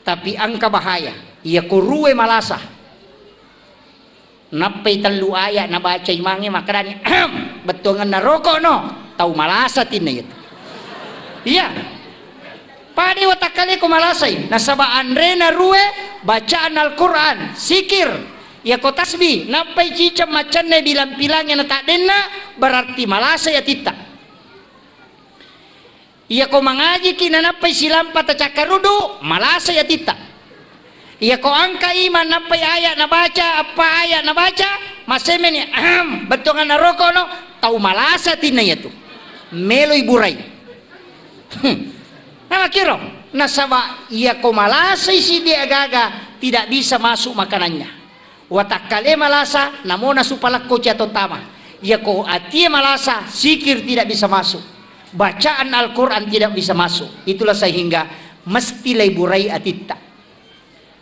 Tapi angka bahaya. Ia kuruwe malasa. Napai telu ayat na baca imangi makarani. Betungan na rokok no. Tahu malasa tina itu. Iya. Padi watakale ko malasai. Nasaba andre na ruwe bacaan Al-Quran, sikir. Ya ko tasbih napai cicam macan ne bilang-bilangnya na tak denna berarti malasa ya tita. Ya ko mangaji kina napai silampa ta cakarudu malasa ya tita. Ya ko angka iman napai ayat na baca apa ayat na baca masemeni betongan na roko no tau malasa tina ya tu. Melo iburai. Nah kiro nasaba ya ko malasa isi dia gaga tidak bisa masuk makanannya. Watakale malasa namona supalakko ciato tama. Ya ko atie malasa sikir tidak bisa masuk, bacaan Al-Quran tidak bisa masuk. Itulah sehingga mesti lay burai atitta.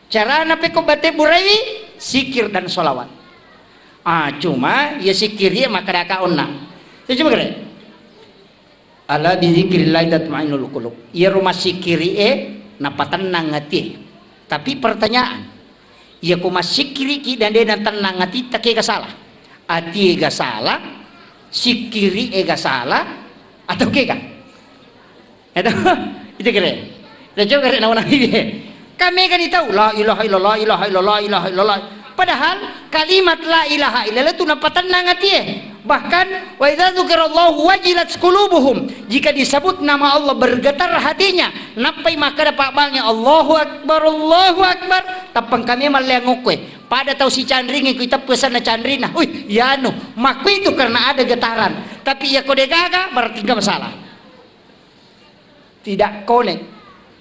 Cara nape ko bate burai sikir dan solawat. Cuma ya sikir ya makadaka onna. Saya coba kira. Ala bizikrillah tatma'innul qulub. Ya rumah sikiri napatenang hati. Tapi pertanyaan, Ia ko masikiri ki dan dena tenang ati take ga salah. Ati ga salah, sikiri ga salah atau ke ka? Itu kira. Dan coba kira nama Nabi. Kami kan tahu la ilaha illallah, ilaha illallah, ilaha illallah. Padahal kalimat la ilaha illallah itu nampak tenang hati. Bahkan wa idza dzukirallahu wajilat qulubuhum. Jika disebut nama Allah bergetar hatinya. Napai maka dapat bangnya Allahu akbar, Allahu akbar. Tapang kami malayang okwe. Pada tahu si candring kita pesan na candrina. Uy, ya anu, maku itu karena ada getaran. Tapi ya kode gaga berarti enggak masalah. Tidak konek.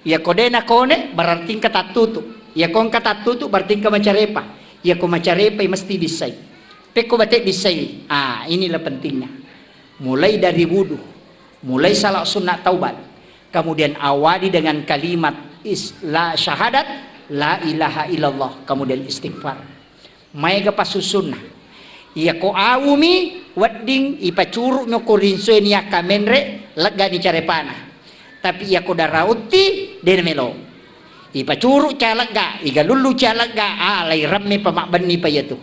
Ya kode na kone berarti kata tutup. Ya kon kata tutup berarti ka macarepa. Ya ko macarepa mesti bisai. Peko batik bisai. Inilah pentingnya. Mulai dari wudu, mulai salat sunat taubat, kemudian awali dengan kalimat syahadat la ilaha illallah, kemudian istighfar. Maiga pasusunna. Ya ko awumi wadding ipacuru no korinso ni akamenre lega ni carepana. Tapi ya ko darauti denmelo. Ipacuru calega, iga lulu calega, lai ramme pamak bani pa yatu.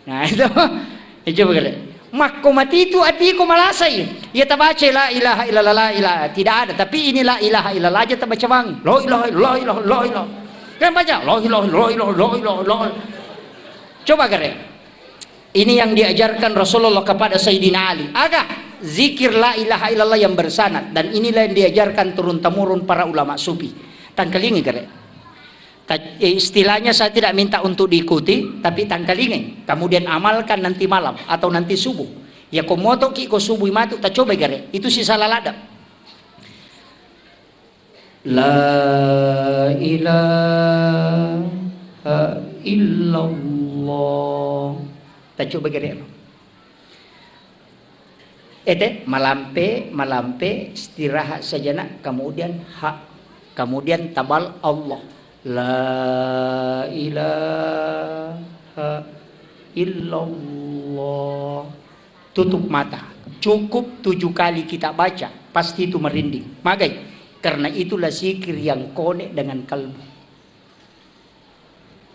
Nah itu, coba kalian. Makko mati itu atiku malasai. Ya tabaca la ilaha illallah, la ilaha tidak ada. Tapi ini la ilaha illallah aja tabaca wangi. La ilaha illallah, la ilaha. Kan baca la ilaha illallah, la ilaha. Coba kalian. Ini yang diajarkan Rasulullah kepada Sayyidina Ali. Agak zikir la ilaha illallah yang bersanad, dan inilah yang diajarkan turun temurun para ulama sufi. Tangkalingi kare. Istilahnya saya tidak minta untuk diikuti, tapi tangkalingi. Kemudian amalkan nanti malam atau nanti subuh. Ya komoto ki ko subuh matu tak coba kare. Itu sisa lalada. La ilaha illallah. Tak coba kare. Malampe istirahat sejenak, kemudian kemudian tabal Allah. La ilaha illallah. Tutup mata. Cukup 7 kali kita baca, pasti itu merinding. Magai, karena itulah zikir yang konek dengan kalbu.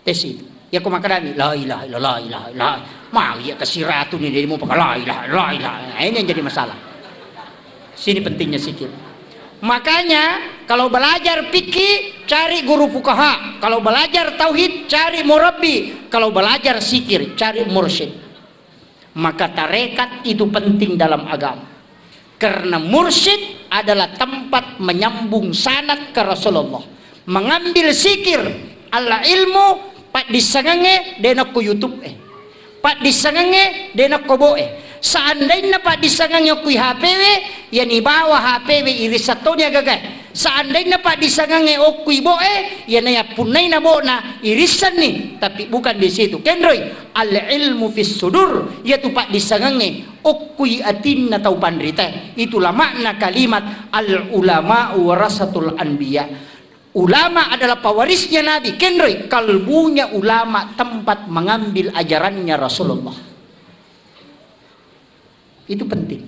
Tes itu. Ya kau makan la ilaha illallah, la ilaha illallah. Mau ya kesiratu nih dia mau pakai la ilaha illallah. Ini yang jadi masalah. Sini pentingnya zikir. Makanya kalau belajar fikih cari guru fuqaha, kalau belajar tauhid cari murabbi, kalau belajar zikir cari mursyid. Maka tarekat itu penting dalam agama. Karena mursyid adalah tempat menyambung sanad ke Rasulullah. Mengambil zikir ala ilmu pak disangange dena ku YouTube pak disangange dena ko boe. Seandainya pak disangange ku HPW ya ni bawa HPW irisatonya gagay. Seandainya pak disangange okui boe ya na punai na bo na irisan nih, tapi bukan di situ. Kendroy al ilmu fis sudur, yaitu pak disangange okui atin na tau pandrita. Itulah makna kalimat al ulama warasatul anbiya. Ulama adalah pewarisnya Nabi. Kendroy kalbunya ulama tempat mengambil ajarannya Rasulullah. Itu penting.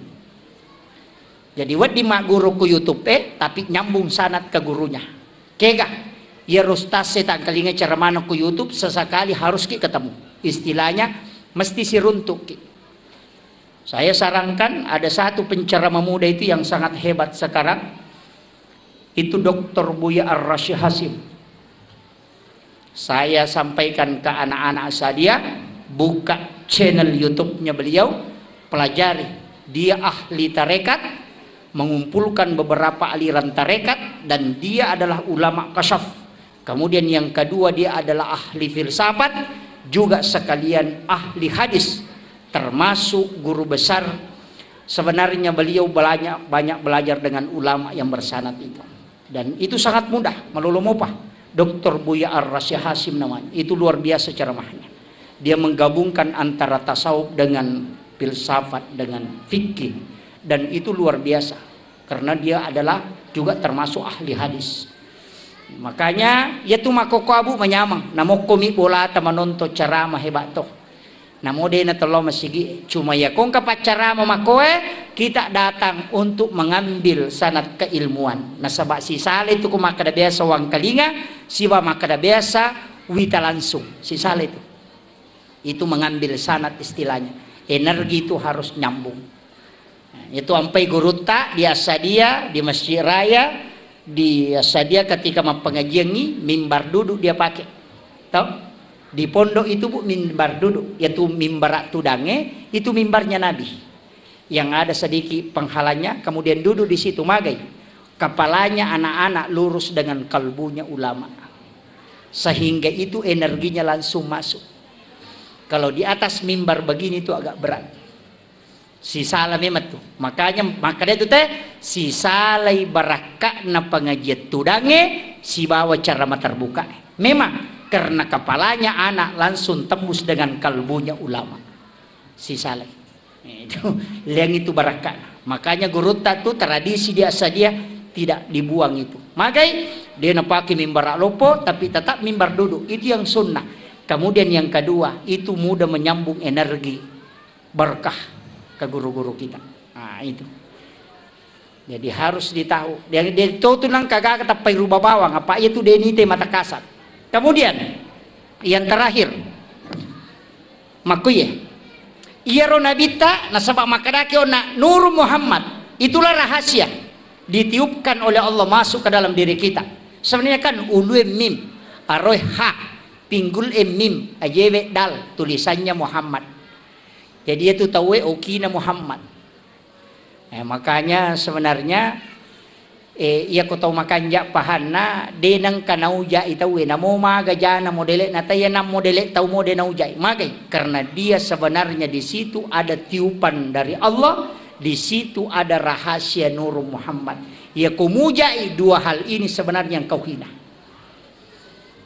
Jadi wadi mak guru ku YouTube tapi nyambung sanad ke gurunya. Kega ya rustase tangkalinga cara mana ku YouTube sesekali harus ki ketemu. Istilahnya mesti si runtuk ki. Saya sarankan ada satu penceramah muda itu yang sangat hebat sekarang. Itu Dr. Buya Ar-Rasyid Hasim. Saya sampaikan ke anak-anak saya, buka channel YouTube-nya beliau, pelajari. Dia ahli tarekat, mengumpulkan beberapa aliran tarekat, dan dia adalah ulama kasyaf. Kemudian yang kedua, dia adalah ahli filsafat, juga sekalian ahli hadis, termasuk guru besar. Sebenarnya beliau banyak belajar dengan ulama yang bersanad itu. Dan itu sangat mudah, melulumopah. Dr. Buya Ar-Rasyid Hasim namanya. Itu luar biasa ceramahnya. Dia menggabungkan antara tasawuf dengan filsafat dengan fikih, dan itu luar biasa karena dia adalah juga termasuk ahli hadis. Makanya yaitu makoko abu menyamang namo komi bola tamanonto ceramah hebat toh. Namo dena telo masigi cuma ya kong kapacara mamakoe kita datang untuk mengambil sanad keilmuan. Nasabak si sale itu kumaka da biasa wang kalinga siwa maka da biasa wita langsung. Si salah itu mengambil sanad istilahnya. Energi itu harus nyambung. Nah, itu ampai gurutta di Asadia di Masjid Raya di Asadia ketika pengajian ini mimbar duduk dia pakai. Tahu? Di pondok itu Bu mimbar duduk, yaitu mimbar tudange, itu mimbarnya Nabi. Yang ada sedikit penghalangnya, kemudian duduk di situ magai. Kepalanya anak-anak lurus dengan kalbunya ulama. Sehingga itu energinya langsung masuk. Kalau di atas mimbar begini itu agak berat. Si salah memang tuh. Makanya itu teh si salai barakak na pengajian tudange si bawa cara terbuka. Memang karena kepalanya anak langsung tembus dengan kalbunya ulama. Si salai. Itu yang itu barakak. Makanya gurutta tuh tradisi dia saja tidak dibuang itu. Makanya dia pakai mimbar lopo tapi tetap mimbar duduk. Itu yang sunnah. Kemudian yang kedua, itu mudah menyambung energi berkah ke guru-guru kita. Nah, itu. Jadi harus ditahu. Dia tahu tuh nang kagak kata pai rubah bawang apa itu deni teh mata kasar. Kemudian yang terakhir, makuye. Iya ronabita nasabak makadake ona Nur Muhammad. Itulah rahasia ditiupkan oleh Allah masuk ke dalam diri kita. Sebenarnya kan ulue mim, aroy ha. Pinggul mim ajewe dal tulisannya Muhammad. Jadi itu tahu okina Muhammad. Makanya sebenarnya iya ko tahu makan jak pahana denang kanauja itu namo maga jana modele nataya nam modele tahu mode nauja magai karena dia sebenarnya di situ ada tiupan dari Allah, di situ ada rahasia Nur Muhammad. Ya kumujai dua hal ini sebenarnya yang kau hina.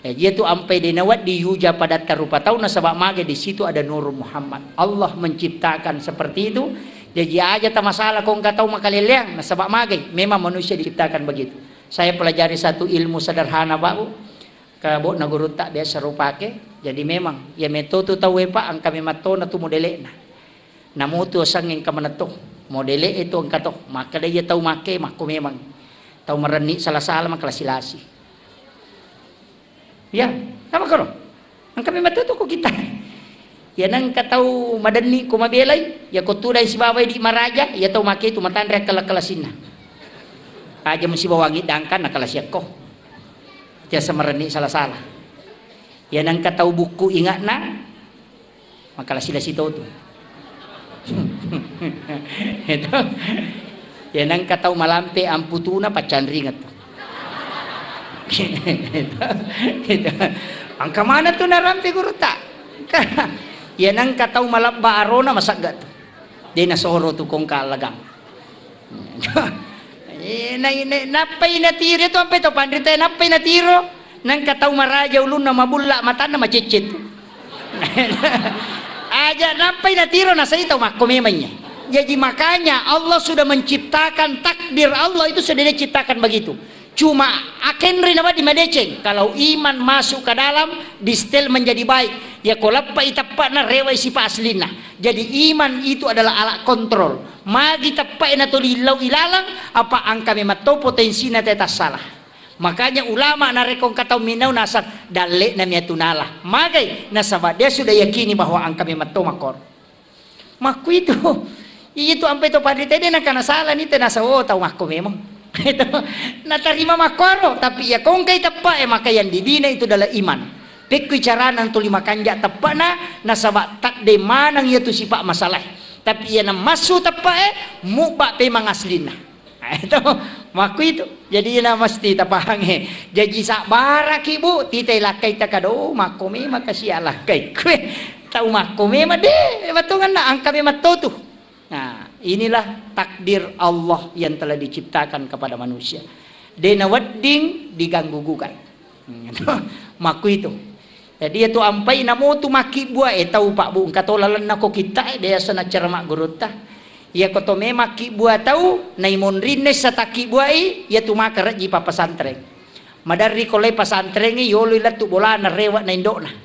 Dia tu ampai dinawat di yuja pada tarupa tahu nasabak mage di situ ada Nur Muhammad. Allah menciptakan seperti itu. Jadi aja tak masalah kau enggak tahu makaliliang nasabak mage. Memang manusia diciptakan begitu. Saya pelajari satu ilmu sederhana Pak. Kabok na guru tak biasa rupake. Jadi memang ya metode tahu Pak ang kami mato na tu modele na. Namo tu sanging kamaneto. Modele itu ang katok. Maka dia tahu make mako memang tahu mereni salah-salah makasilasi. Ya, apa karo? Ang kami matuto ko kita. Ya nang kataw madani ko mabelay, ya ko tuday si babay di maraja, ya taw maki tu matandre kalakalasin na. Aja mo si bawangi dangkan nakalasyak ko. Tiya sa marani salah-salah. Ya nang kataw buku ingat na, makalasila si toto. Ito. Ya nang kataw malampe ang putuna pacan ringat. Gitu. Ang kamana tuh narampi guru tak? Yan ang kataw malabba arona masagat. Di nasoro tu kong kalagang. Napay natiro ito ang peto pandrito napay natiro nang kataw maraja ulun na mabulla mata na macicit. Aja napay natiro nasa ito makumemanya. Jadi makanya Allah sudah menciptakan takdir Allah itu sudah diciptakan begitu. Cuma akan rin apa di madeceng kalau iman masuk ke dalam distel menjadi baik ya kolap pa itapa na reway si pa aslina. Jadi iman itu adalah alat kontrol magi tapai na tulilaw ilalang apa ang kami mato potensi na tetas salah. Makanya ulama na rekong kataw minaw nasat dale na miya tunala magay nasaba dia sudah yakini bahwa ang kami mato makor maku itu ampe to padite dia na kanasala ni tenasa tahu maku memang itu natarima makoro tapi ya kung kay tapa maka yang dibina itu adalah iman pikui cara nang tuli makanja tapa na nasaba tak de manang ya tu sipak masalah tapi ya na masu tapa muba pe mangaslina itu maku itu jadi na mesti tapahange jadi sak barak ibu titai lakai takado makome makasih Allah kai kue tahu makome made batungan na angka me matotu. Nah, inilah takdir Allah yang telah diciptakan kepada manusia. Dena wedding diganggu gugat. Maku itu. Jadi itu ampai namo tu maki buah tahu Pak Bu katolalan nako kita dia sana cermak gurutta. Ya koto me maki buah tahu naimon rines sataki buah ya tu makar ji pa pesantren. Madari kolai pesantren ni yolo latu bola na rewa na indokna.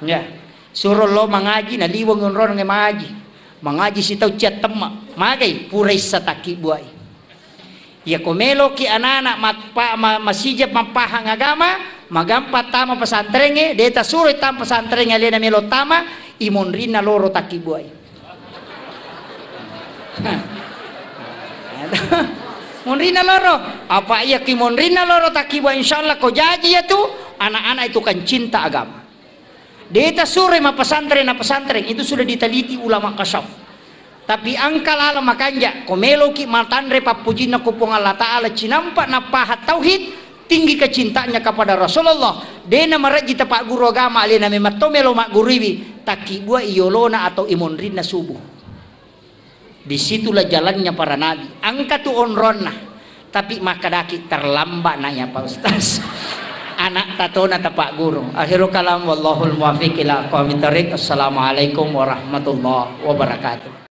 Ya. Suruh lo mengaji na liwang ngon mengaji. Mengaji si tau cat temak magai purai sataki buai ya komelo ki anak-anak masijab mapahang agama magampat tama pesantren deta suruh tam pesantren alena melo tama imonrina loro takibuai. Monrina loro apa iya kimonrina loro takibuai, insyaallah kau janji ya tuh anak-anak itu kan cinta agama. Deta suruh ma pesantren na pesantren itu sudah diteliti ulama kasyaf. Tapi angkal ala makanja komelo ki matandre papujina kupung Allah Ta'ala cinampak na pahat tauhid tinggi kecintanya kepada Rasulullah. Dena maraji tapak guru agama alena mematomelo mak guribi takibua iolona atau imonrina subuh. Disitulah jalannya para nabi. Angka tu onronna, tapi makadaki terlambat nanya Pak Ustaz. Anak tatona tapak guru. Akhirul kalam wallahul muwaffiq ila aqwamit thoriq. Assalamualaikum warahmatullahi wabarakatuh.